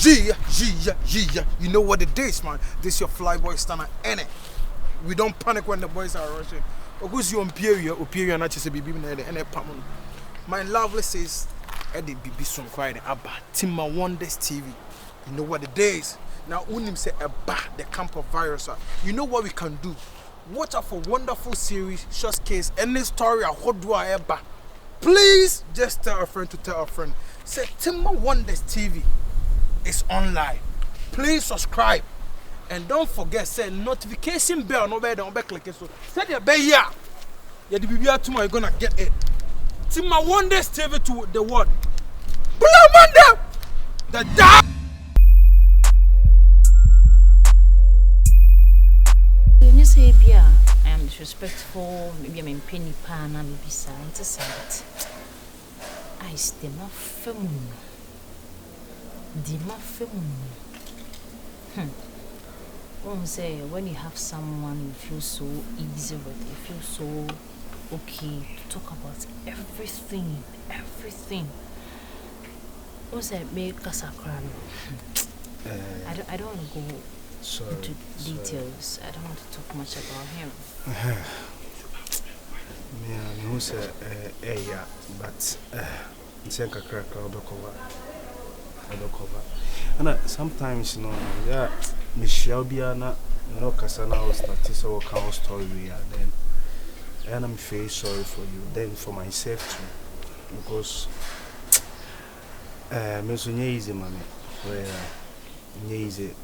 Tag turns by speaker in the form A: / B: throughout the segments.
A: Yeah. You know what it is, man. This your flyboy stunner, ain't it? We don't panic when the boys are rushing. Because you on period, not just a baby, and pamon. My lovely says, Eddie BB some crying about Timma Wonders TV. You know what it is. Now, Unim say about the camp of virus. You know what we can do? Watch out for wonderful series, short case, any story, what do I ever? Please just tell a friend to tell a friend. Say Timma Wonders TV is online. Please subscribe. And don't forget, say notification bell, no better, don't click it. So, say the bell here. Yeah, the BBR tomorrow, you're gonna get it. Timma Wonders TV to the world. Blamanda! The dog!
B: You say, Pia, I am disrespectful, maybe I'm in penny pan and besides, it's I still not film. Won't say when you have someone you feel so easy with, you feel so okay to talk about everything. Won't say make us a crime. I don't want to go into details. I don't want to talk much about him.
C: Yeah, who say yeah, but it's a crack over. And sometimes, you know, yeah, Michelle Biana, you know, Cassana was starting our cow story, then I'm very sorry for you, then for myself too, because Messonia easy, mommy, where easy.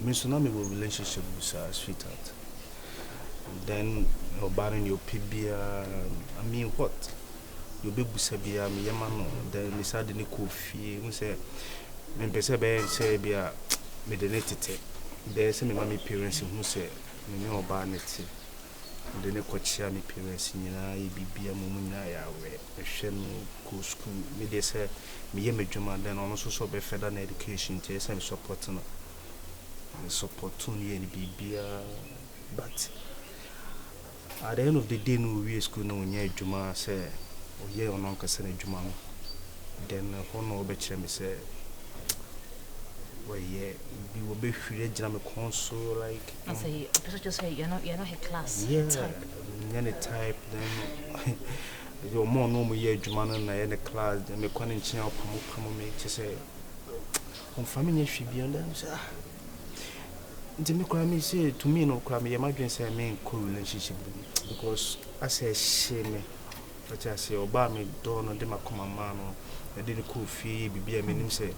C: Messonami will relationship with our sweetheart. Then, barring your PBA, I mean, what? You be busabia, me yamano, then we said in the coffee, we say, when Pesebe say, be a medenetite. There's some mammy parents who say, me no barnet. The necochia me parents in be a mumina, a shen go school, me they say, me yamajuma, then also so be fed an education, taste and supporting and be but at the end of the day, no, we school no near Juma say. Yeah, on Uncle Senate Juma. Then, Hono Betcher me say, well, yeah, we will be free jam console like.
B: I say, just say you're not a class.
C: Yeah, any type, then you're more normal year Jumana and I in a class, then me calling China Pomo make to say, on family should be on them, sir. Democracy say to me, no crime, imagine say I mean cool relationship because I say shame. But I say, Obama, don't know, Demacomano, I didn't cool fee, be a minimum say,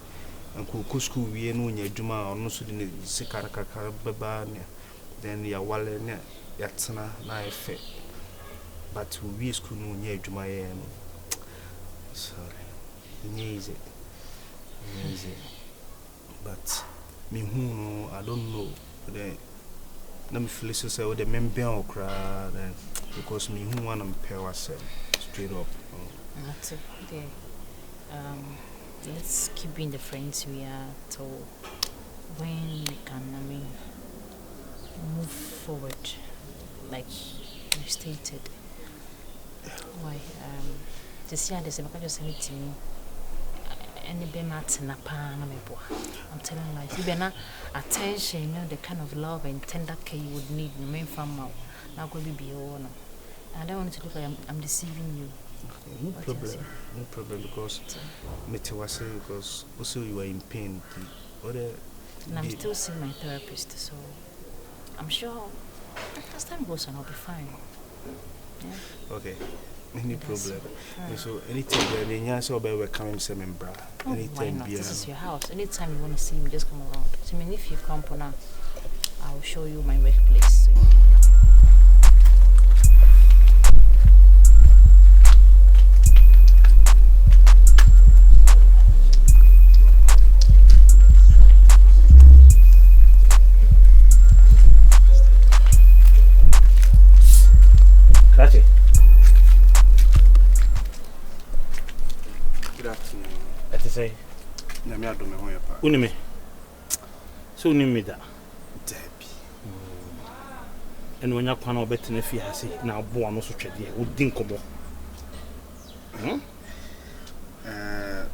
C: and cool school, we know your Juma, or no, so didn't Sikaraka, Babania, then your wallet, Yatsana, knife. But we school no near Juma, sorry, easy, but me who know, I don't know, let me feel so the member or crowd, because me who want to pay ourselves. Straight up.
B: That's okay. Let's keep being the friends we are to when we can, move forward like you stated. Why? This year there's a just send it to me. Any be mats in a pan. I'm telling you, like, you not attention, you know, the kind of love and tender care you would need in the main farm now. Now going to be on. I don't want it to look like I'm deceiving you.
C: Okay, no problem, because because also you are in pain.
B: And I'm still seeing my therapist, so I'm sure as time goes on, I'll be fine. Yeah.
C: Okay, any problem. So anytime the answer will come and say, "Membra."
B: Why not? This is your house. Anytime you want to see me, just come around. So, I mean, if you come for now, I'll show you my workplace. So,
C: Good afternoon.
D: At say,
C: Namia do me hoya pa.
D: Unime. So unime da.
C: Debi.
D: And when you can obet in a fiasi, now born also trade, would think of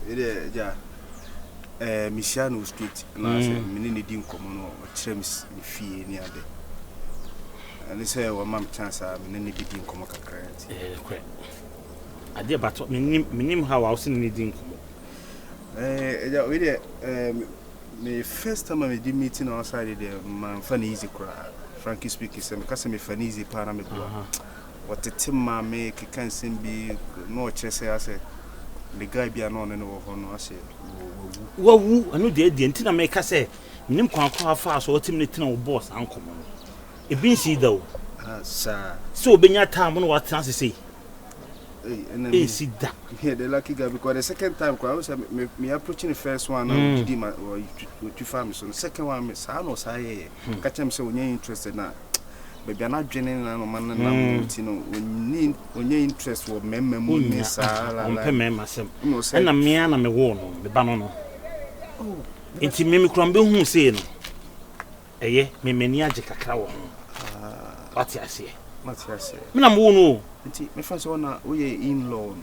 C: Yeah. Michiano Street, and I said, Minnie didn't come on or Chems fee near there. And they say, well, Mam chance I mean, didn't come up a credit.
D: I did, but minim how I was in needing.
C: The first time I did meeting outside there, my funny easy cry. Frankie speaking, some customer funny easy parameter. What the team ma make can seem be no chess. I say, the guy be anon and over. I say,
D: woo, I know the idea. Make us say, Nim can't call fast or timid boss, uncle. It been see though,
C: sir.
D: So, be your time on what chance to say.
C: Hey, see that. Yeah, the lucky guy because the second time I was me approaching the first one or to farm. So the second one, Miss Hanos, I catch him so when you're interested now. But you're not joining and man, you know, when you're interested, or member moon, Miss
D: myself. And a man, I'm a warn, the banana. Oh, it's Mimi Crumble who say, eh, me maniac a cow. What's I say?
C: What's I say?
D: I'm one.
C: My first one, we in law.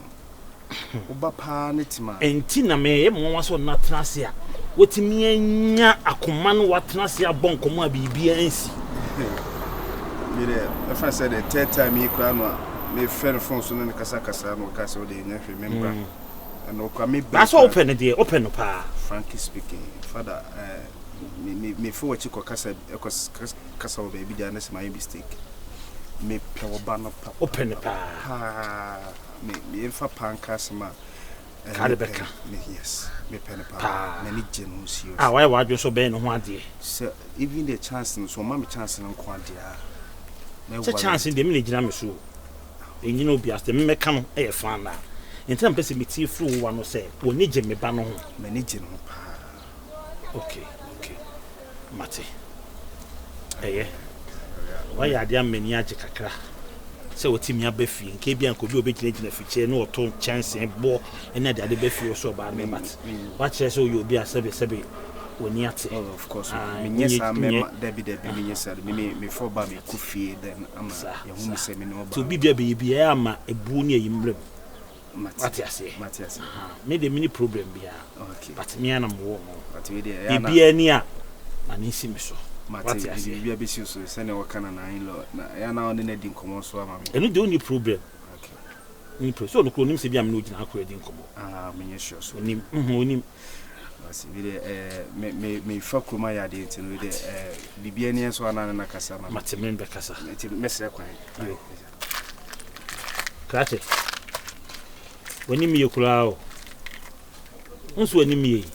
C: Obapa Nitima.
D: And Tina may was on not Tracia. What me a command what Tracia Boncoma BBNC.
C: My friend said the third time he cried, my friend from Sunan Casacasa, no castle, they never remember. And Okami
D: that's open a day, open pa.
C: Frankie speaking, Father, me for Chico Casa, Castle baby, that's my mistake. Me power banner
D: open the pa.
C: Me for Pancasma.
D: Caribbeca.
C: Yes, me pen pa. Many generals here.
D: Ah, why would you so bend one day?
C: Sir, even the chance, so mammy chance and quantia.
D: It's a chance in the minute, Jamisu. And you know, be as the mechan a fan now. In some pessimity through one or say, we need Jimmy Bannon.
C: Many general.
D: Okay. Mate. Eh, why are there many ajacra? So, what Timmy Beffy and Kabian could be obedient in a future, no tone chance and bore, and that the Beffy or so by me. But yes, you'll be a sebby.
C: Of course, yes, I remember Debbie, yes, me for Babby Coffee, then I'm
D: to be baby, I'm a boonie in blue. Matthias, made a mini problem, okay, but me and I'm warm, but we be near an easy so. Matthias, you be a bit so send our cannon in law. I now didn't come on swam. And the only problem. Okay, so the cloning to be a mood in our creating come. Ah, me sure, so him.
C: Me fuck my idea with the BBNS one and a Casama.
D: Matamin Becassa.
C: Messer.
D: Catch it. When you meet Kurao, once when you meet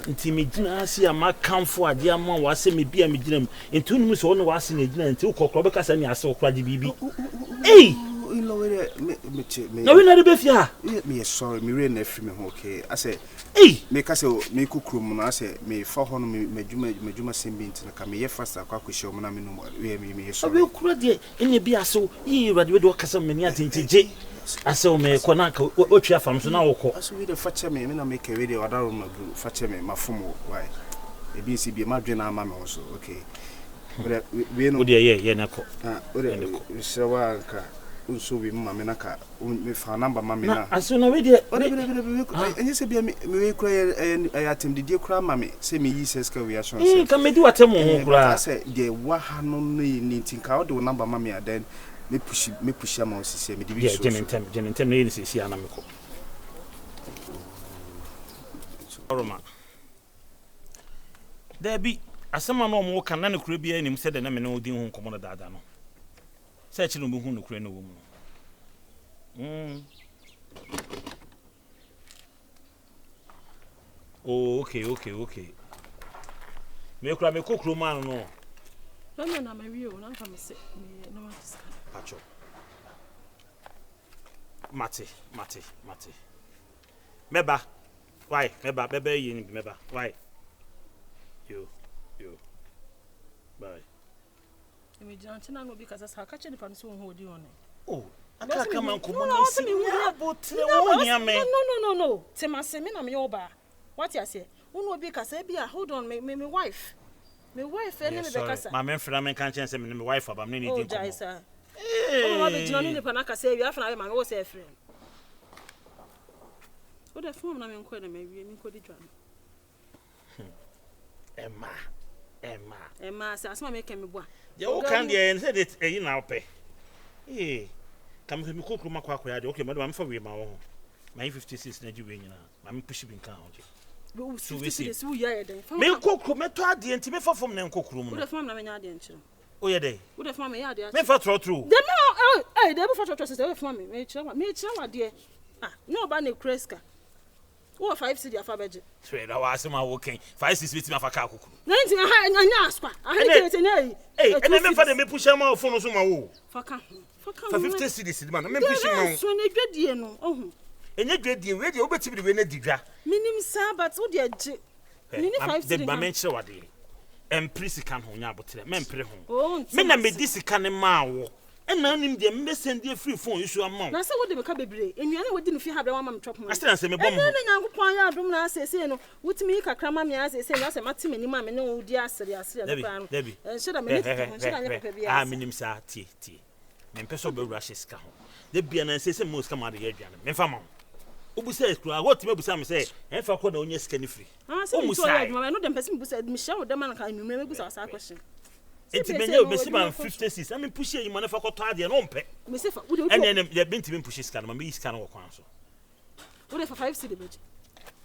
D: Intimidina, see a mark come for a dear man was semi be a medium, and 2 months on was in a dinner until Cockrobbacas and I saw Quaddy BB. Hey! No, we're not a befia.
C: Me sorry, me ran okay. I say,
D: hey,
C: make us make cook room. I say, me for home, me Juma Simbin to come here first. I could show me.
D: So we'll credit in the beer so ye would do Casamania J. I saw me Konaka, what you have from so now. I saw the fetcher me, and I make a video. I don't know, fetcher me, my fumo. Why? A BCB, my dream, mamma also, okay. But we know, dear, Nako. So, so we mamma we found number mamma. I soon already. And you said, me cry and I attend the dear cry, mammy. Say me, says, we are sure. Can me do a temo? I said, dear, what no need to count the number mammy, then me push your mouse, say me, Jen and see Anamico. There be as someone no more can none could be any said and I know the home commander Dadano. Searching a woman who no woman. Oh, okay. Make a cook room, no. No, I'm a real, I'm from a no Pacho. Mate. Meba. Why? Meba, baby, Meba. Why? You. Bye. You don't because that's how catching the person who hold you on it. Oh, I can't come and come on. No. Temasemi na me oba. What you say? Who be because be hold on, me wife. My wife, and me because my men friend can't chance me my wife, but I'm needing to. Oh, Jaisa. Oh, what be Johnny the Panaka say? You have to my old friend. What the phone na me inquire me, we inquire the
E: Emma, say asma make me boa.
D: Ya o kan de en say it eyi na ope. Kam me kokro makwa akwa de okay madam am fa we ma wo. My 56 na jiwe nyina. Ma me push bi nkan ho je.
E: So we see so ya den.
D: Me kokro me to ade enti me fa fom na kokro mu.
E: Wo de fam na me nya ade nchiro.
D: O ye dey.
E: Wo de fam me ya ade.
D: Me fa tro tro.
E: Dem no eh dem fa tro tro say we fam me chira wa de. No ba na kreska. Wo 5 cedi afa beje.
D: Twe da wa asema wo ken. 5-6 bit me afa ka kokro.
E: Na nti ha nya aspa. Ahani kete na yi.
D: Ene me fa de me push am off no so ma wo.
E: Faka.
D: For 50 cedis man. Me push am.
E: So na dwadie no. Ohun.
D: Enye dwadie we de obetimi de we na didwa.
E: Minim sa but wo de age. Mini 5 cedi.
D: De ba men kire wade. Empress kan ho nya abotre. Me mpre ho.
E: Oh,
D: me na me di sika ne ma wo. Ena nim de me send the free phone isu amount.
E: Na say wo de me ka bebre. Enuane wo di no fi ha bra wa mam chop mo.
D: Asira se me bom.
E: Na Nyankopon ya adom na asese no. Wutimi kakra ma me asese na say mate me nim ma me ne wo di asere no pa no. Ensheda me ne nya papa bia.
D: Minim sa tie. Me mpeso be rush sika ho. De bia na asese mo sika ma de ya aduane. Me fa ma. Obusa ekura what me busa me say en fa ko na onye sika ni free.
E: O musa no dem person busa me share wo dem na ka enumere me busa sa question.
D: Enti menye obesi man 56 I mean push you money for koto ade no mpe
E: me say fa wo de
D: ene ye binti me push scan ma me scan wo kwan so
E: wo de for 5 cedi beji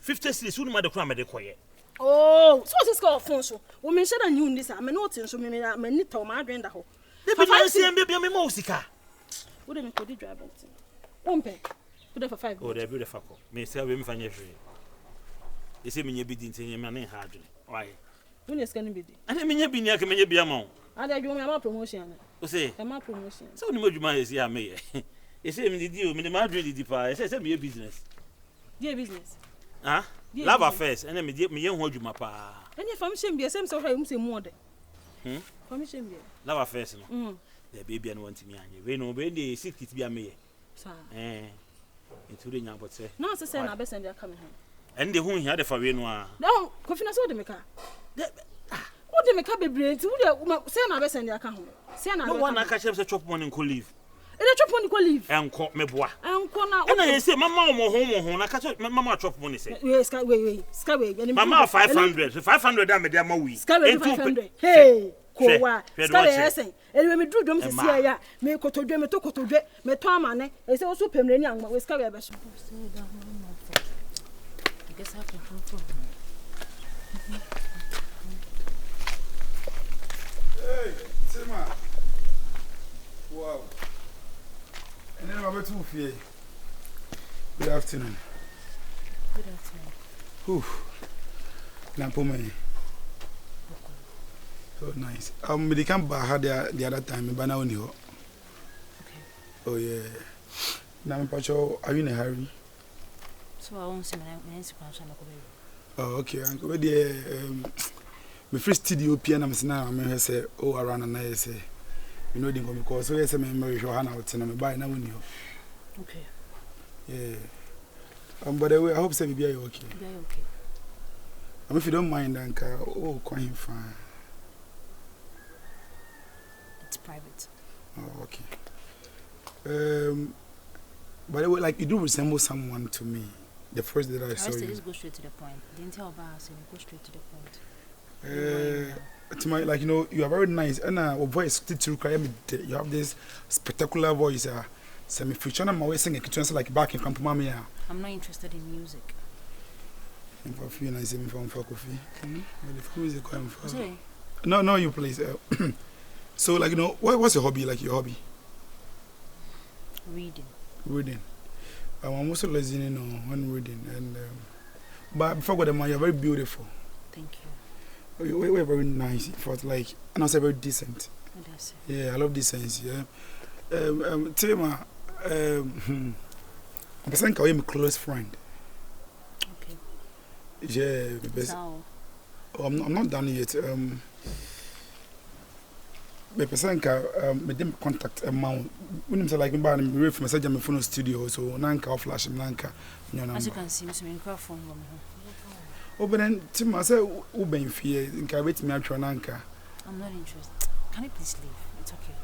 D: 56 unu ma de kwan me de koye
E: oh so this call phone so wo me share new this am no tin so me ni taw ma adwen da ho
D: de bi na se mbia me ma usika
E: wo de me ko di driver tin wo mpe wo de for 5
D: oh de bi de fa ko me say we me fa nye hwe ese me nye bi din tin nye me na ha adwen why
E: wo ne scan bi di
D: ane me nye bi ni aka me nye bi ama
E: ade adwo me ma promotion na
D: o say
E: e ma promotion
D: so ni madwuma esi ame ye ese me di o me ma adwen di pa ese me ye business
E: die business
D: love affairs ene me ye ho adwuma pa
E: ene fam shem bi esem so hwa mu se mu ode fam shem bi
D: love affairs no the baby no want me anye we no be dey secret bi ame ye
E: sa
D: into the nya but say
E: na se say na be send ya come here
D: and the hu hia de fa we no a
E: no kofi na so de meka wo de meka bebre nti wo de say na be send ya ka ho say na
D: no one aka chep say chop money ko leave
E: e de chop money ko leave
D: enko me boa
E: enko na
D: e na ye say mama mo ho na ka chop mama chop money say
E: we ska we
D: mama 500 da me dey ma wi
E: into 500 hey kowa ska be esen e me dru dom sisi ya me kotodwe me to kotodwe me to amane e say o so pemre ni anma we ska be be so I guess I have to prove.
A: Hey, Sima. Wow. And then I'm about to fear. Good afternoon.
B: Good afternoon.
A: Whew. Nampome. So nice. They come back the other time, but now only. Okay. Oh yeah. Now, Pacho, are you in a hurry?
B: So I won't see my answer.
A: Oh, okay. Uncle, where the my first studio piano, I'm saying, I'm say, oh, around and I say, you know, didn't come so yes, I'm married. Johanna, what's in my buy now?
B: Okay.
A: Yeah. But I hope so. Be okay.
B: Be okay.
A: If you don't mind, Uncle, oh, quite fine.
B: It's private.
A: Oh, okay. By the way, like you do resemble someone to me. The first day that I saw you.
B: Just go straight to the point. Didn't tell about us, go straight to the point.
A: To my, like, you know, you are very nice, and our voice to cry. You have this spectacular voice. Semi fiction. I'm always singing. It's like back in Camp Mama.
B: I'm not interested in music.
A: I'm for few nice even for coffee. The music I'm for.
B: Sorry.
A: No, you please. So, like, you know, what's your hobby? Like your hobby? Reading. I'm also listening when reading, and but before God, you're very beautiful.
B: Thank you.
A: We're very nice. For like, and also very decent.
B: That's
A: it. Yeah, I love decency. Yeah. Tell me, I'm a close friend.
B: Okay.
A: Yeah.
B: So.
A: Oh, I'm not done yet. Me person me dem contact amount when say like me buy me from message my phone studio so nanka flash me nanka
B: as you can see me microphone go me
A: oh but then Tim I say who ben fear nka wait me atwa nanka
B: I'm not interested. Can you please leave? It's okay.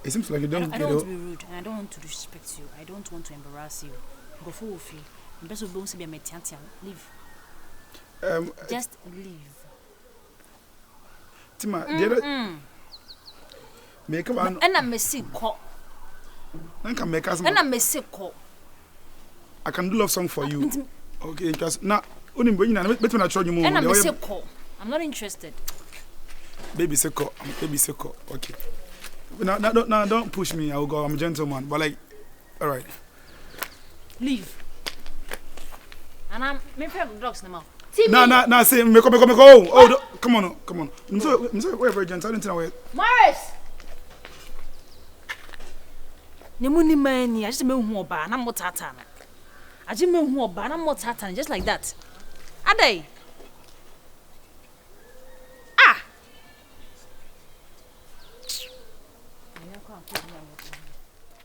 A: It seems like you don't
B: I don't want to be rude and I don't want to disrespect you. I don't want to embarrass you. Go for fee. Best of bones be a metiantian. Leave. Just leave.
A: Tima, the other. Make one.
B: And I'm a sick call.
A: I can make us.
B: And I'm a sick call.
A: I can do love song for you. Okay, just now. Only when you between I show you more.
B: And I'm a sick call. I'm not interested.
A: Baby sick call. Baby sick call. Okay. Now, don't push me. I will go. I'm a gentleman. But like, all right.
B: Leave. And I'm maybe dogs in the mouth.
A: No, say me come. Oh, come on. I'm sorry, we're very gentle. I didn't know.
B: Morris. Nemuni mani. I just me who oba. I'm not tatan. I just me who oba. I'm not tatan. Just like that. Adai.